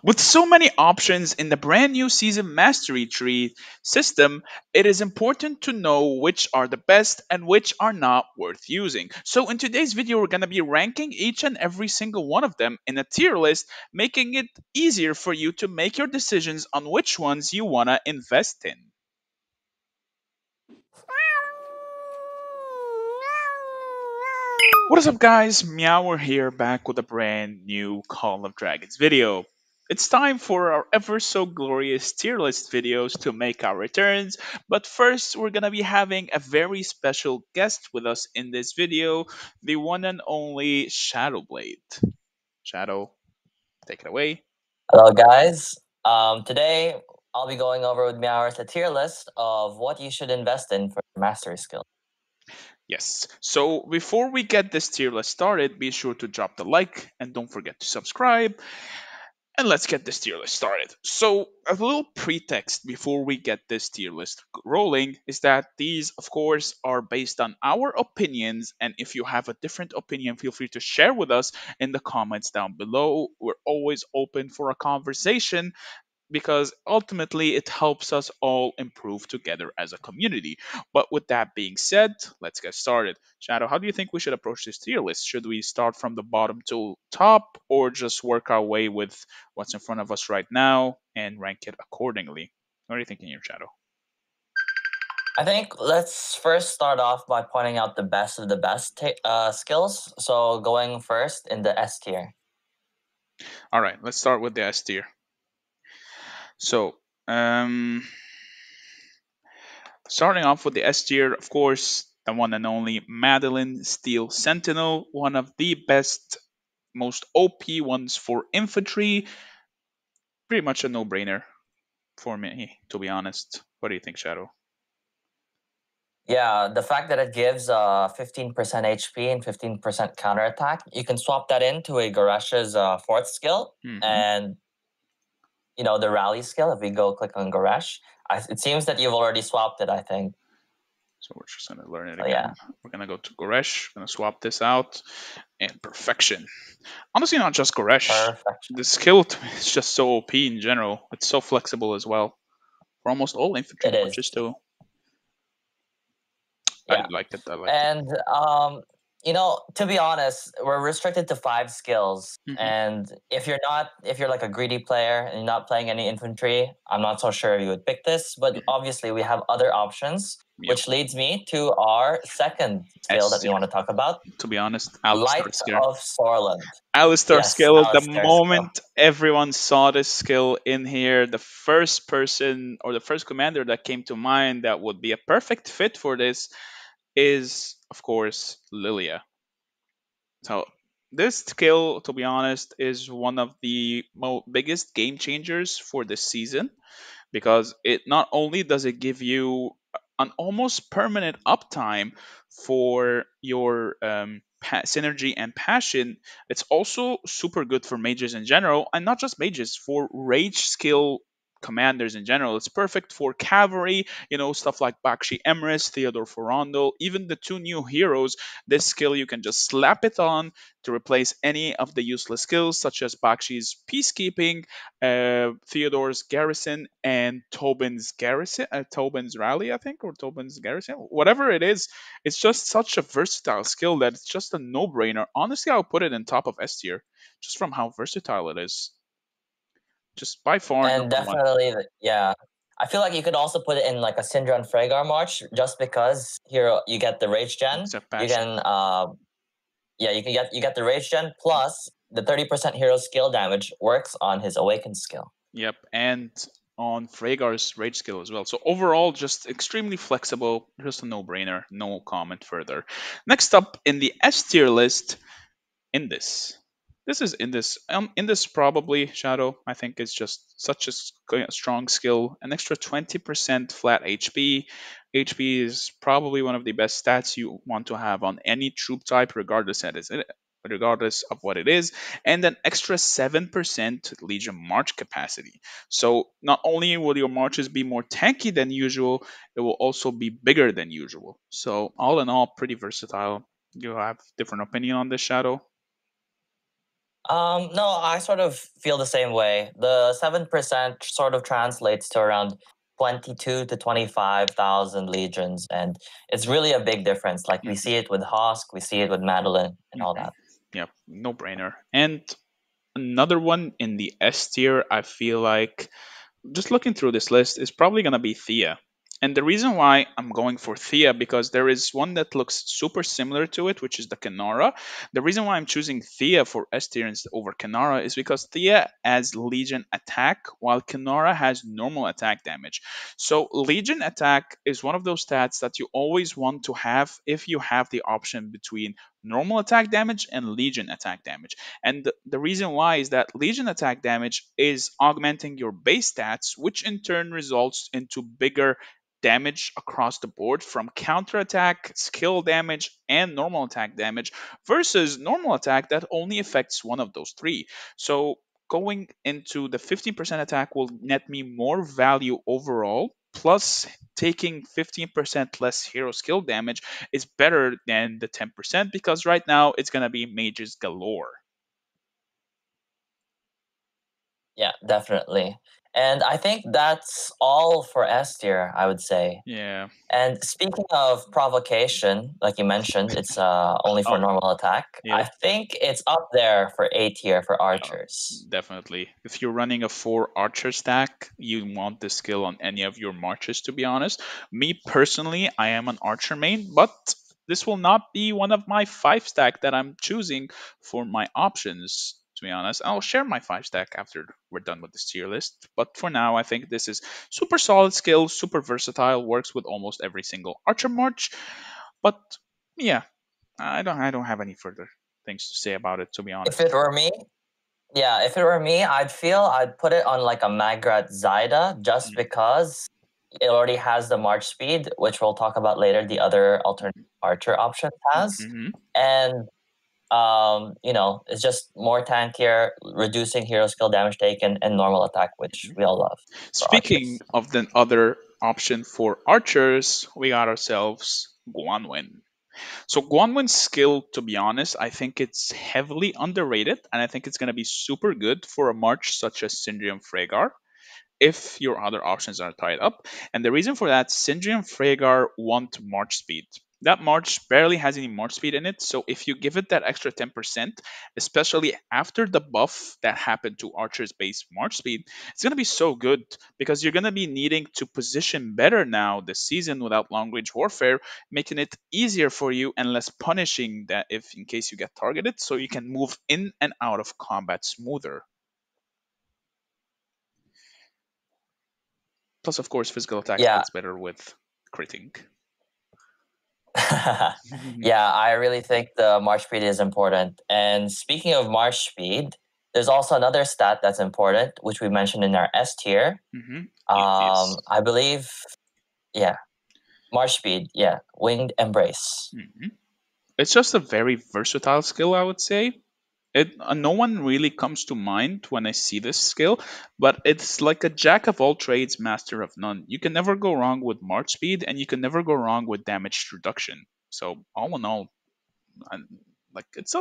With so many options in the brand new season mastery tree system, it is important to know which are the best and which are not worth using. So, in today's video, we're going to be ranking each and every single one of them in a tier list, making it easier for you to make your decisions on which ones you want to invest in. What is up, guys? Meower here, back with a brand new Call of Dragons video. It's time for our ever so glorious tier list videos to make our returns, but first we're gonna be having a very special guest with us in this video, the one and only Shadowblade. Shadow, take it away. Hello, guys. Today I'll be going over with Meowers a tier list of what you should invest in for your mastery skill. Yes, so before we get this tier list started, be sure to drop the like and don't forget to subscribe. And let's get this tier list started. So, a little pretext before we get this tier list rolling is that these, of course, are based on our opinions. And if you have a different opinion, feel free to share with us in the comments down below. We're always open for a conversation because ultimately it helps us all improve together as a community. But with that being said, let's get started. Shadow, how do you think we should approach this tier list? Should we start from the bottom to top or just work our way with what's in front of us right now and rank it accordingly? What are you thinking here, Shadow? I think let's first start off by pointing out the best of the best skills. So going first in the S tier. All right, let's start with the S tier. So, starting off with the S tier, of course, the one and only Madeline Steel Sentinel, one of the best, most OP ones for infantry. Pretty much a no brainer for me, to be honest. What do you think, Shadow? Yeah, the fact that it gives 15% HP and 15% counterattack, you can swap that into a Garesh's fourth skill Hmm. and the rally skill. If we go click on Garesh, it seems that you've already swapped it, I think. So we're just gonna learn it So yeah. again. We're gonna go to Goresh, gonna swap this out, and perfection. Honestly, not just Goresh. Perfection. The skill to me is just so OP in general. It's so flexible as well for almost all infantry It is. marches too. I Yeah. liked it. I liked it. And to be honest, we're restricted to 5 skills. Hmm. And if you're like a greedy player and you're not playing any infantry, I'm not so sure you would pick this. But Hmm. obviously, we have other options, Yep. which leads me to our second skill that S we tier. want to talk about: To be honest, Alistar Light skill. of Sorland. Alistar Yes, skill, the Alistair skill. moment everyone saw this skill in here, the first person or the first commander that came to mind that would be a perfect fit for this is, of course, Lilia. So, this skill, to be honest, is one of the biggest game changers for this season because it not only does it give you an almost permanent uptime for your synergy and passion, it's also super good for mages in general, and not just mages, for rage skill commanders in general. It's perfect for cavalry, stuff like Bakshi Emrys, Theodore Ferrando, even the two new heroes. This skill you can just slap it on to replace any of the useless skills, such as Bakshi's peacekeeping, Theodore's Garrison, and Tobin's Garrison, Tobin's Rally, I think, or Tobin's Garrison, whatever it is. It's just such a versatile skill that it's just a no-brainer. Honestly, I'll put it in top of S tier, just from how versatile it is. Just by far And number one. definitely, yeah. I feel like you could also put it in like a Syndra and Frhagar March, just because here you get the Rage Gen. Except You passion. can, you get the Rage Gen plus the 30% hero skill damage works on his Awakened skill. Yep, and on Frhagar's rage skill as well. So overall, just extremely flexible, just a no-brainer, no comment further. Next up in the S tier list, in this. This is in this. In this probably Shadow. I think it's just such a strong skill. An extra 20% flat HP. HP is probably one of the best stats you want to have on any troop type, regardless of what it is, and an extra 7% Legion March capacity. So not only will your marches be more tanky than usual, it will also be bigger than usual. So all in all, pretty versatile. You have different opinion on this, Shadow? No, I sort of feel the same way. The 7% sort of translates to around 22 to 25,000 legions, and it's really a big difference. Like we see it with Hosk, we see it with Madeline, and all Mhm. that. Yeah, no brainer. And another one in the S tier, I feel like just looking through this list is probably going to be Thea. And the reason why I'm going for Thea because there is one that looks super similar to it, which is the Kanara. The reason why I'm choosing Thea for S tier over Kanara is because Thea has Legion attack, while Kanara has normal attack damage. So Legion attack is one of those stats that you always want to have if you have the option between normal attack damage and Legion attack damage. And the reason why is that Legion attack damage is augmenting your base stats, which in turn results into bigger damage across the board from counterattack, skill damage, and normal attack damage versus normal attack that only affects one of those three. So going into the 15% attack will net me more value overall. Plus, taking 15% less hero skill damage is better than the 10% because right now it's going to be mages galore. Yeah, definitely. And I think that's all for S tier, I would say. Yeah. And speaking of provocation, like you mentioned, it's only for Oh, normal attack. yeah. I think it's up there for A tier for Uh, archers. Definitely. If you're running a four archer stack, you want this skill on any of your marches, to be honest. Me personally, I am an archer main, but this will not be one of my five stack that I'm choosing for my options. To be honest, I'll share my five stack after we're done with this tier list. But for now, I think this is super solid skill, super versatile, works with almost every single archer march. But yeah, I don't have any further things to say about it, to be If honest. it were me, yeah, if it were me, I'd put it on like a Magrat Zaida just because it already has the march speed, which we'll talk about later, the other alternate archer option has. Mhm. And it's just more tankier, reducing hero skill damage taken, and normal attack, which we all love for Speaking archers. of the other option for archers, we got ourselves Guanwin. So Guanwin's skill, to be honest, I think it's heavily underrated, and I think it's going to be super good for a march such as Syndrium Freygar if your other options are tied up. And the reason for that, Sindri and Freygar want March speed. That March barely has any March speed in it, so if you give it that extra 10%, especially after the buff that happened to Archer's base March speed, it's going to be so good because you're going to be needing to position better now this season without long range warfare, making it easier for you and less punishing that if in case you get targeted, so you can move in and out of combat smoother. Plus, of course, physical attacks Yeah. gets better with critting. Yeah, I really think the march speed is important. And speaking of march speed, there's also another stat that's important, which we mentioned in our S tier. Yes. I believe, yeah, march speed, yeah, winged embrace. It's just a very versatile skill, I would say. No one really comes to mind when I see this skill, but it's like a jack of all trades, master of none. You can never go wrong with march speed, and you can never go wrong with damage reduction. So all in all, and like it's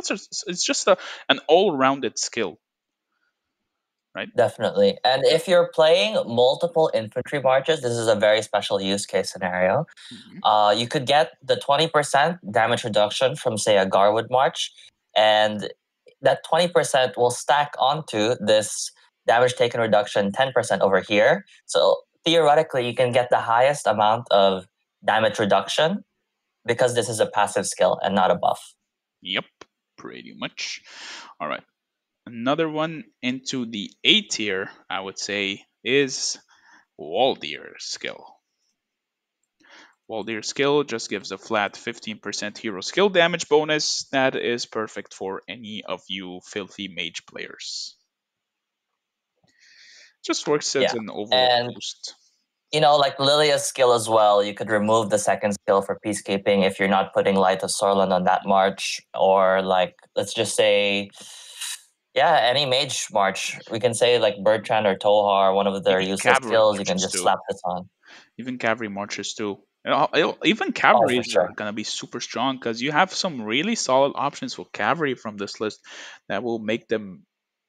just an all-rounded skill, right? Definitely. And if you're playing multiple infantry marches, this is a very special use case scenario. Mhm. You could get the 20% damage reduction from, say, a Garwood March, and that 20% will stack onto this damage taken reduction 10% over here. So theoretically, you can get the highest amount of damage reduction because this is a passive skill and not a buff. Yep, pretty much. All right. Another one into the A tier, I would say, is Waldir skill. Waldir skill just gives a flat 15% hero skill damage bonus that is perfect for any of you filthy mage players. Just works as Yeah. an overall And boost. like Lilia's skill as well, you could remove the second skill for peacekeeping if you're not putting Light of Sorlin on that march, or like let's just say, yeah, any mage march. We can say like Bertrand or Tohar, one of their Even useless cavalry skills. You can marches just too. slap this on. Even cavalry marches too. Even Oh, for cavalries are sure. gonna be super strong because you have some really solid options for cavalry from this list that will make them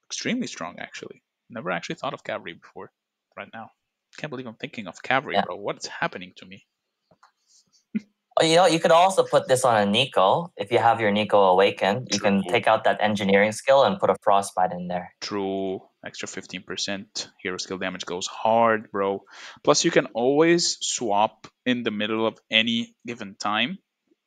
extremely strong. Actually, never actually thought of cavalry before. Right now, can't believe I'm thinking of cavalry, Yeah. bro. What's happening to me? Oh, you could also put this on a Nico. If you have your Nico awakened, you can True. take out that engineering skill and put a frostbite in there. True. Extra 15% hero skill damage goes hard, bro. Plus, you can always swap in the middle of any given time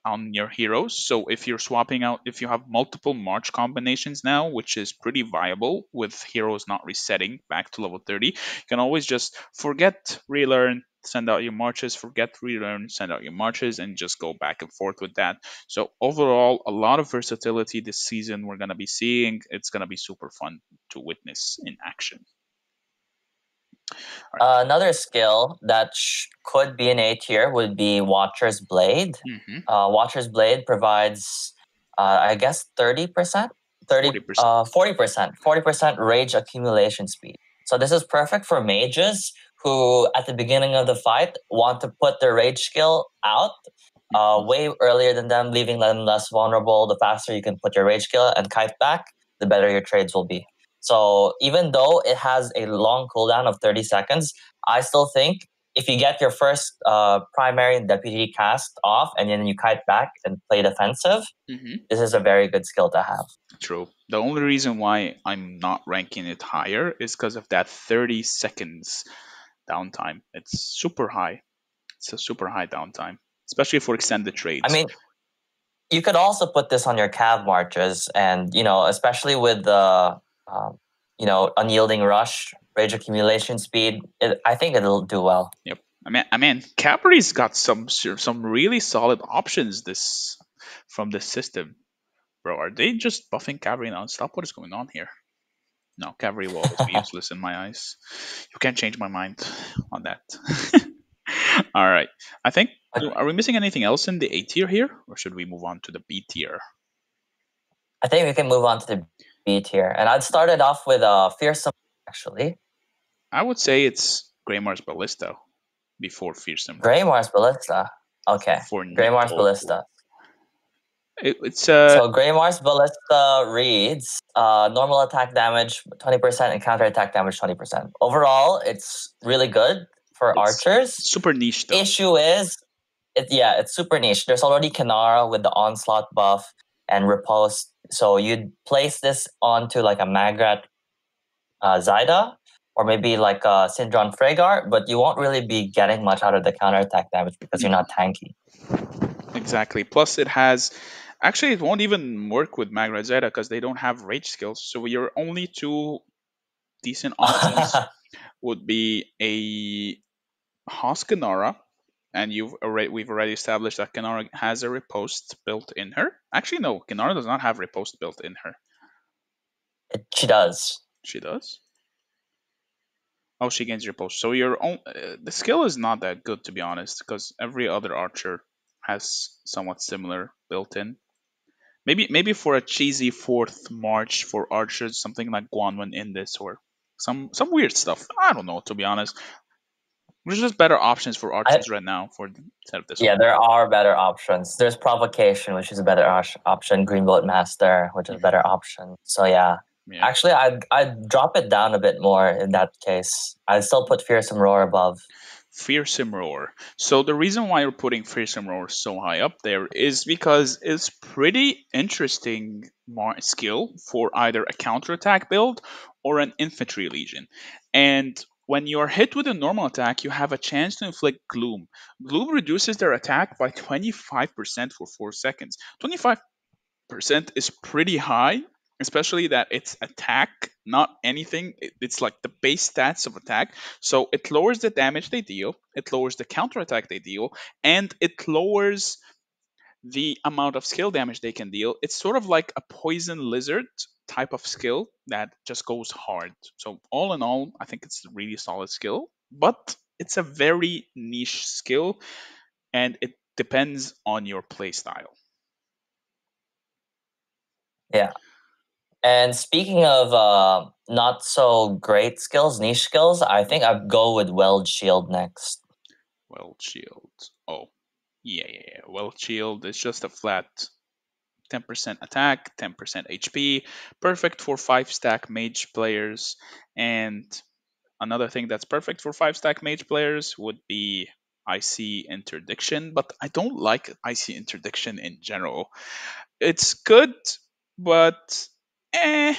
on your heroes. So if you're swapping out, if you have multiple March combinations now, which is pretty viable with heroes not resetting back to level 30, you can always just forget relearn, send out your marches, forget relearn, send out your marches, and just go back and forth with that. So overall, a lot of versatility this season we're going to be seeing. It's going to be super fun to witness in action. All right. Another skill that could be an A tier would be Watcher's Blade. Mm-hmm. Watcher's Blade provides, I guess, 30%, 30, 40%. 40%, 40% rage accumulation speed. So this is perfect for mages who, at the beginning of the fight, want to put their rage skill out way earlier than them, leaving them less vulnerable. The faster you can put your rage skill and kite back, the better your trades will be. So even though it has a long cooldown of 30 seconds, I still think if you get your first primary and deputy cast off and then you kite back and play defensive, Mm-hmm. this is a very good skill to have. True. The only reason why I'm not ranking it higher is because of that 30 seconds downtime. It's super high. It's a super high downtime, especially for extended I trades. mean, you could also put this on your cav marches, and especially with the unyielding rush, rage accumulation speed. I think it'll do well. Yep. I mean, Cavalry's got some really solid options this from this system, bro. Are they just buffing Cavalry nonstop? What is going on here? No, Cavalry will always be useless in my eyes. You can't change my mind on that. All right. I think. Are we missing anything else in the A tier here, or should we move on to the B tier? I think we can move on to the B tier, and I'd started off with fearsome. Actually, I would say it's Greymar's Ballista before Fearsome Roar Grey Mars Ballista. Okay, for Grey Mars Nico. Ballista. It's So Grey Mars Ballista reads normal attack damage 20% and counter attack damage 20%. Overall, it's really good for it's archers. super niche though. Issue is, it's super niche. There's already Kanara with the onslaught buff and riposte. So you'd place this onto like a Magrat Zyda or maybe like a Syndron Freygar, but you won't really be getting much out of the counter attack damage because you're not tanky. Exactly. Plus, it has. Actually, it won't even work with Magra Zeta because they don't have rage skills. So your only two decent options would be a Hoskinara, and we've already established that Kinara has a riposte built in her. Actually, no, Kinara does not have riposte built in her. She does. She does. Oh, she gains riposte. So the skill is not that good to be honest, because every other archer has somewhat similar built in. Maybe for a cheesy fourth march for archers, something like Guanwen in this or some weird stuff. I don't know to be honest. There's just better options for I, archers right now for instead of this Yeah, one. there are better options. There's Provocation, which is a better option. Greenbolt Master, which is a better Mhm. option. So yeah, Yeah. actually, I'd drop it down a bit more in that case. I'd still put Fearsome Roar above. Fearsome Roar. So the reason why you're putting Fearsome Roar so high up there is because it's pretty interesting skill for either a counterattack build or an infantry legion. And when you're hit with a normal attack, you have a chance to inflict Gloom. Gloom reduces their attack by 25% for 4 seconds. 25% is pretty high, especially that it's attack, not anything. It's like the base stats of attack. So it lowers the damage they deal, it lowers the counterattack they deal, and it lowers the amount of skill damage they can deal. It's sort of like a poison lizard type of skill that just goes hard. So all in all, I think it's a really solid skill, but it's a very niche skill and it depends on your playstyle. Yeah. And speaking of not so great skills, niche skills, I think I'd go with Weld Shield next. Well, shield. Oh. Yeah. Well, shield is just a flat 10% attack, 10% HP, perfect for 5 stack mage players. And another thing that's perfect for 5 stack mage players would be IC interdiction, but I don't like IC interdiction in general. It's good, but eh,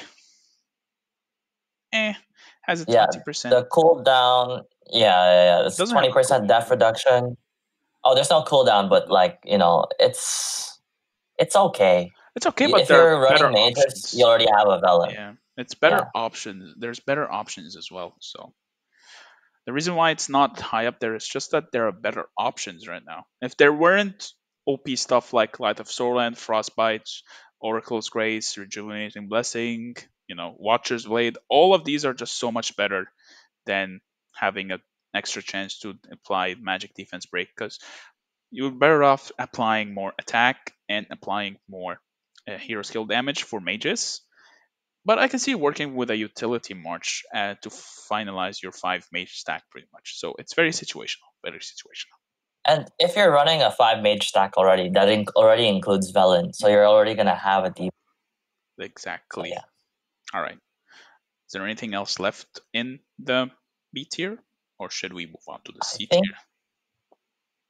eh, has a Yeah, 20%. the cooldown. It's Doesn't have a 20% cooldown. death reduction. Oh, there's no cooldown, but like it's okay. It's okay, but If there are you're running better mages, you options. already have a Velen. Yeah, it's better Yeah, options. There's better options as well. So the reason why it's not high up there is just that there are better options right now. If there weren't OP stuff like Light of Soarland, Frostbite, Oracle's Grace, Rejuvenating Blessing, Watcher's Blade, all of these are just so much better than having an extra chance to apply magic defense break, because you're better off applying more attack and applying more hero skill damage for mages. But I can see working with a utility march to finalize your 5 mage stack pretty much. So it's very situational, very situational. and if you're running a 5 mage stack already, that already includes Velen, so Mhm. you're already gonna have a deep. So Exactly. yeah, All right. Is there anything else left in the B tier, or should we move on to the I C think tier?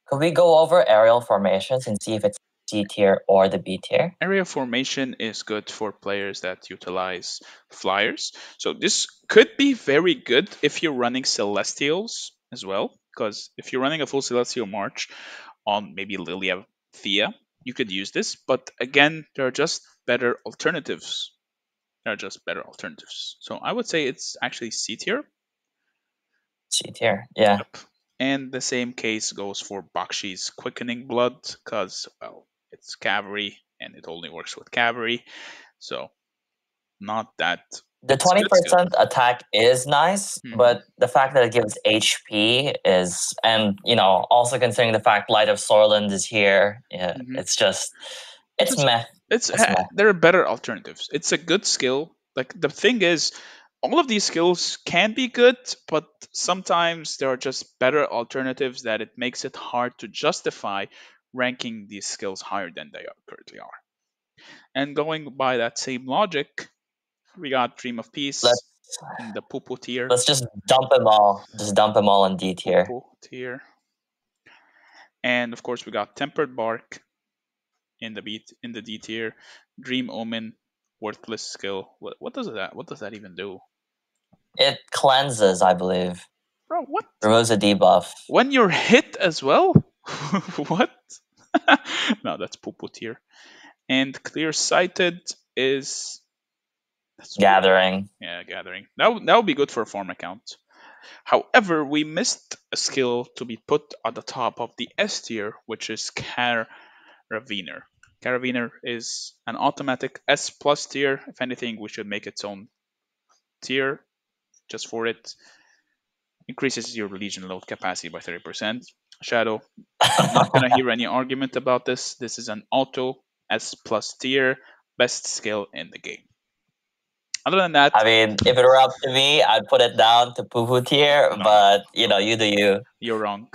could we go over aerial formations and see if it's C tier or the B tier? Area formation is good for players that utilize flyers. So this could be very good if you're running Celestials as well, because if you're running a full Celestial March on maybe Lilia Thea, you could use this. But again, there are just better alternatives. There are just better alternatives. So I would say it's actually C tier. C tier, yeah. Yep. And the same case goes for Bakshi's Quickening Blood, because, well, it's cavalry and it only works with cavalry. So not that. The It's twenty good skill. percent attack is nice, Hmm. but the fact that it gives HP is, and also considering the fact Light of Sorland is here, yeah, Hmm. it's just, It's it's just meh. It's meh. there are better alternatives. It's a good skill. Like the thing is, all of these skills can be good, but sometimes there are just better alternatives that it makes it hard to justify ranking these skills higher than they currently are. And going by that same logic, we got Dream of Peace Let's in the Pupu tier. let's just dump them all. Just dump them all in D tier. Pupu tier. And of course we got Tempered Bark in the D tier. Dream Omen, worthless skill. What does that even do? It cleanses, I believe. Bro, what? Removes a debuff. When you're hit as well? What? No, that's Pupu tier. And Clear Sighted is that's weird. Gathering. Yeah, gathering. That would be good for a farm account. However, we missed a skill to be put at the top of the S tier, which is Carabiner. Carabiner is an automatic S plus tier. If anything, we should make its own tier just for it. Increases your legion load capacity by 30%. Shadow, I'm not gonna hear any argument about this. This is an auto S plus tier, best skill in the game. Other than that, I mean, if it were up to me, I'd put it down to poo tier, no, but you do you. you're wrong.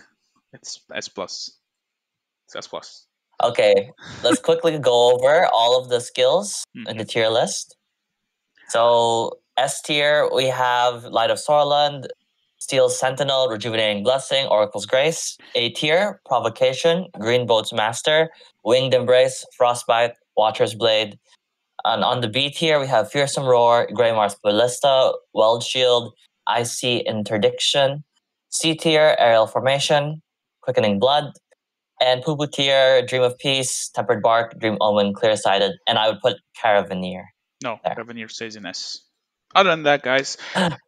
It's S plus. It's S plus. Okay, let's quickly go over all of the skills in Hmm. the tier list. So S tier, we have Light of Sorland, Steel Sentinel, Rejuvenating Blessing, Oracle's Grace. A tier, Provocation, Green Boat's Master, Winged Embrace, Frostbite, Watcher's Blade. And on the B tier, we have Fearsome Roar, Greymar's Ballista, Weld Shield, Icy Interdiction. C tier, Aerial Formation, Quickening Blood. And Poo tier, Dream of Peace, Tempered Bark, Dream Omen, Clear Sighted. And I would put Caravaneer No, there. Revenue stays in S. Other than that, guys,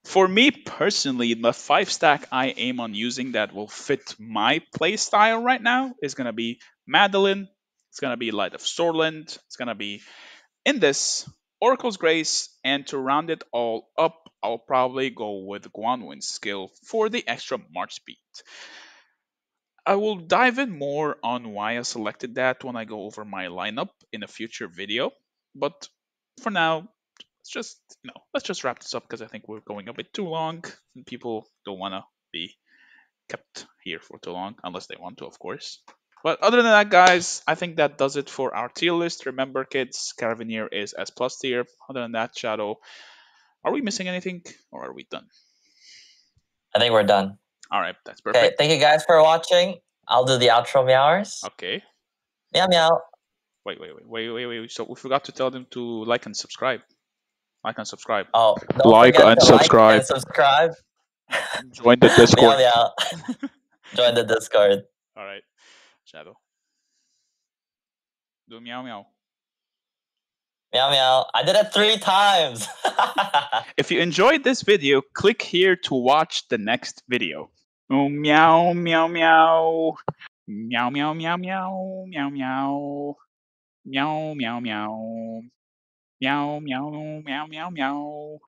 for me personally, the 5 stack I aim on using that will fit my playstyle right now is gonna be Madeline. It's gonna be Light of Sorland. It's gonna be in this Oracle's Grace, and to round it all up, I'll probably go with Guanwin's skill for the extra march speed. I will dive in more on why I selected that when I go over my lineup in a future video. But for now, let's just wrap this up because I think we're going a bit too long and people don't want to be kept here for too long unless they want to, of course. But other than that, guys, I think that does it for our tier list. Remember, kids, Carabinier is S plus tier. Other than that, Shadow, are we missing anything or are we done? I think we're done. All right, that's Okay, perfect. thank you guys for watching. I'll do the outro meowers. Okay. Meow meow. Wait. So we forgot to tell them to like and subscribe. Like and subscribe. Oh, don't Like forget and to like subscribe. and subscribe. Join the Meow Discord. meow. Join the Discord. All right, Shadow. Do meow meow. Meow meow. I did it 3 times. If you enjoyed this video, click here to watch the next video. Oh, meow meow meow. Meow meow meow meow meow meow. Meow meow meow. Meow meow meow meow meow.